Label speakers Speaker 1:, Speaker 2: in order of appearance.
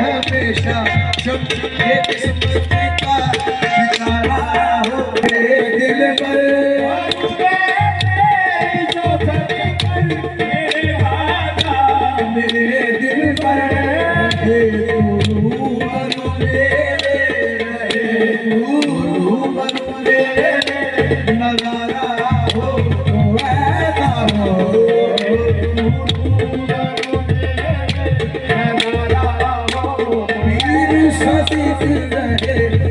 Speaker 1: हमेशा ये किस्मत का सितारा हो दिल पर मेरे दिल पर नजारा हो ऐसा हो वीर सतीत रहे